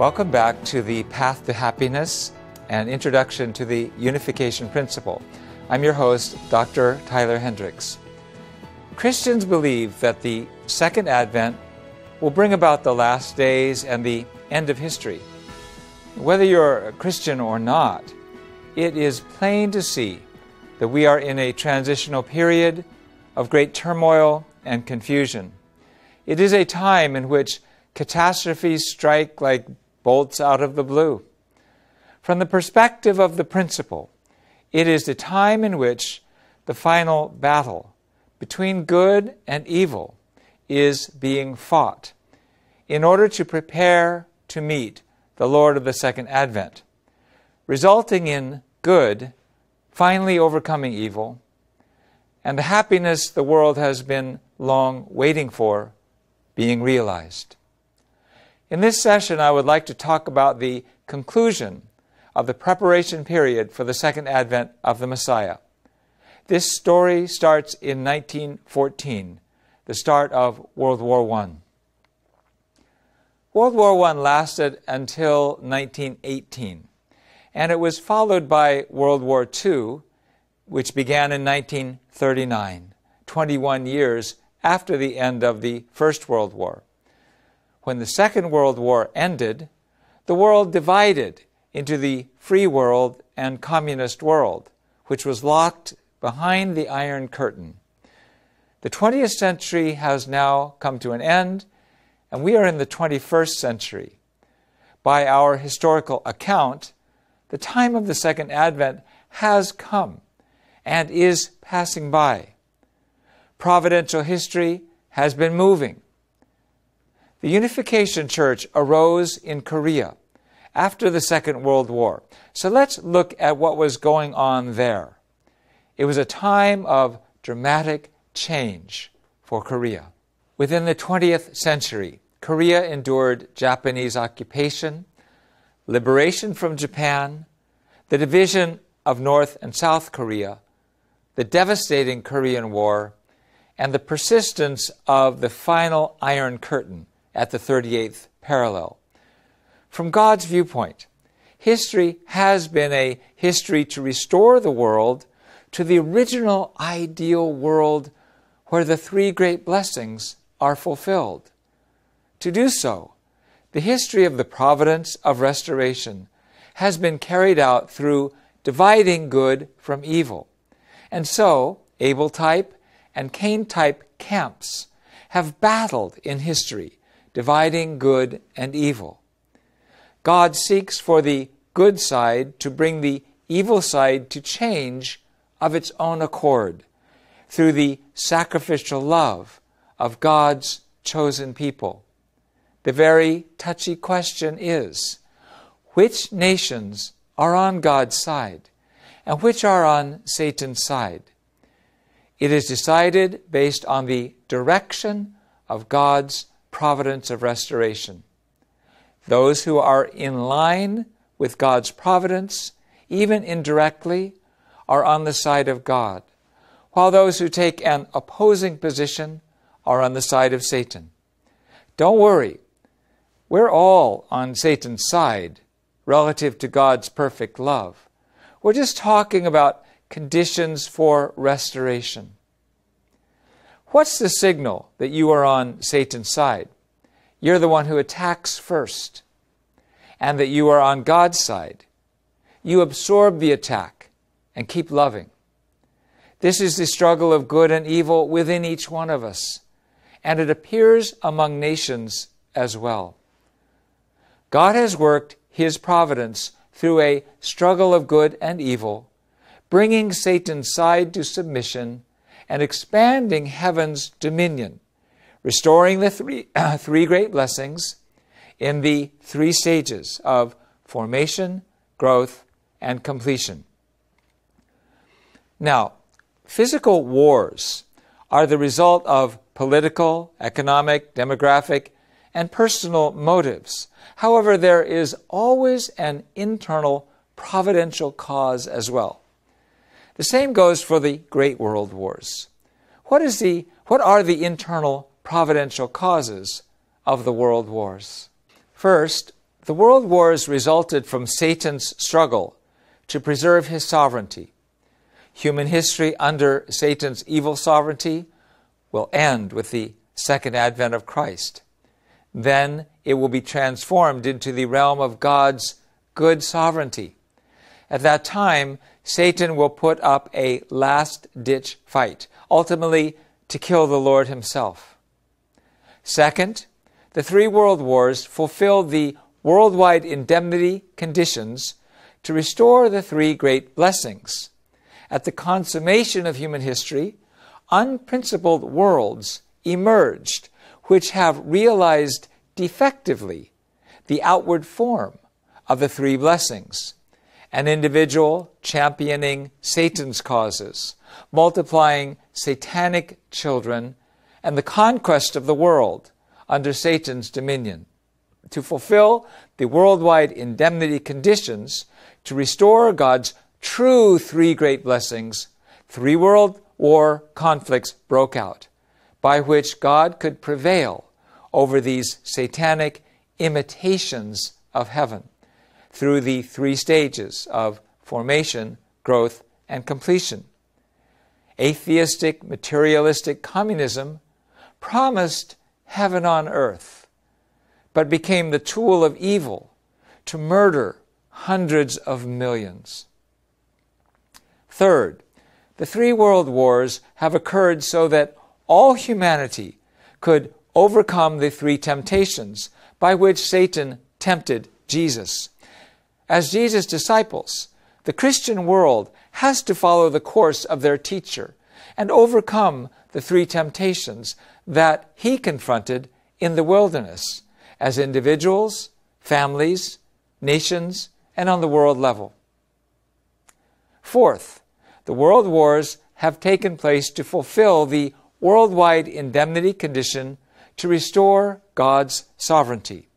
Welcome back to the Path to Happiness and Introduction to the Unification Principle. I'm your host, Dr. Tyler Hendricks. Christians believe that the Second Advent will bring about the last days and the end of history. Whether you're a Christian or not, it is plain to see that we are in a transitional period of great turmoil and confusion. It is a time in which catastrophes strike like bolts out of the blue. From the perspective of the principle, it is the time in which the final battle between good and evil is being fought in order to prepare to meet the Lord of the Second Advent, resulting in good finally overcoming evil and the happiness the world has been long waiting for being realized. In this session, I would like to talk about the conclusion of the preparation period for the Second Advent of the Messiah. This story starts in 1914, the start of World War I. World War I lasted until 1918, and it was followed by World War II, which began in 1939, 21 years after the end of the First World War. When the Second World War ended, the world divided into the free world and communist world, which was locked behind the Iron Curtain. The 20th century has now come to an end, and we are in the 21st century. By our historical account, the time of the Second Advent has come and is passing by. Providential history has been moving. The Unification Church arose in Korea after the Second World War. So let's look at what was going on there. It was a time of dramatic change for Korea. Within the 20th century, Korea endured Japanese occupation, liberation from Japan, the division of North and South Korea, the devastating Korean War, and the persistence of the final Iron Curtain at the 38th parallel. From God's viewpoint, history has been a history to restore the world to the original ideal world where the three great blessings are fulfilled. To do so, the history of the providence of restoration has been carried out through dividing good from evil. And so, Abel-type and Cain-type camps have battled in history, dividing good and evil. God seeks for the good side to bring the evil side to change of its own accord through the sacrificial love of God's chosen people. The very touchy question is, which nations are on God's side and which are on Satan's side? It is decided based on the direction of God's providence of restoration. Those who are in line with God's providence, even indirectly, are on the side of God, while those who take an opposing position are on the side of Satan. Don't worry, we're all on Satan's side relative to God's perfect love. We're just talking about conditions for restoration. What's the signal that you are on Satan's side? You're the one who attacks first, and that you are on God's side. You absorb the attack and keep loving. This is the struggle of good and evil within each one of us, and it appears among nations as well. God has worked His providence through a struggle of good and evil, bringing Satan's side to submission and expanding heaven's dominion, restoring the three great blessings in the three stages of formation, growth, and completion. Now, physical wars are the result of political, economic, demographic, and personal motives. However, there is always an internal providential cause as well. The same goes for the Great World Wars. What are the internal providential causes of the world wars? First, The world wars resulted from Satan's struggle to preserve his sovereignty. Human history under Satan's evil sovereignty will end with the second advent of Christ. Then it will be transformed into the realm of God's good sovereignty. At that time, Satan will put up a last-ditch fight, ultimately to kill the Lord himself. Second, the three world wars fulfilled the worldwide indemnity conditions to restore the three great blessings. At the consummation of human history, unprincipled worlds emerged which have realized defectively the outward form of the three blessings: an individual championing Satan's causes, multiplying satanic children, and the conquest of the world under Satan's dominion. To fulfill the worldwide indemnity conditions to restore God's true three great blessings, three world war conflicts broke out, by which God could prevail over these satanic imitations of heaven through the three stages of formation, growth, and completion. Atheistic, materialistic communism promised heaven on earth, but became the tool of evil to murder hundreds of millions. Third, the three world wars have occurred so that all humanity could overcome the three temptations by which Satan tempted Jesus. As Jesus' disciples, the Christian world has to follow the course of their teacher and overcome the three temptations that he confronted in the wilderness as individuals, families, nations, and on the world level. Fourth, the world wars have taken place to fulfill the worldwide indemnity condition to restore God's sovereignty.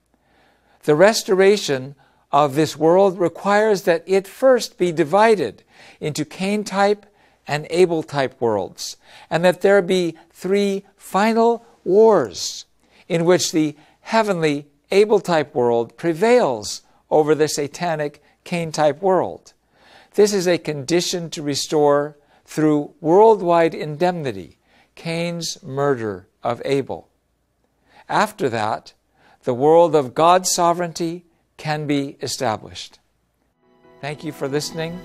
The restoration of this world requires that it first be divided into Cain-type and Abel-type worlds, and that there be three final wars in which the heavenly Abel-type world prevails over the satanic Cain-type world. This is a condition to restore, through worldwide indemnity, Cain's murder of Abel. After that, the world of God's sovereignty can be established. Thank you for listening,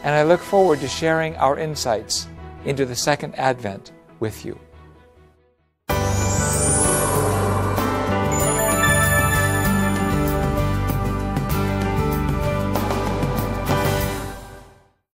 and I look forward to sharing our insights into the second advent with you.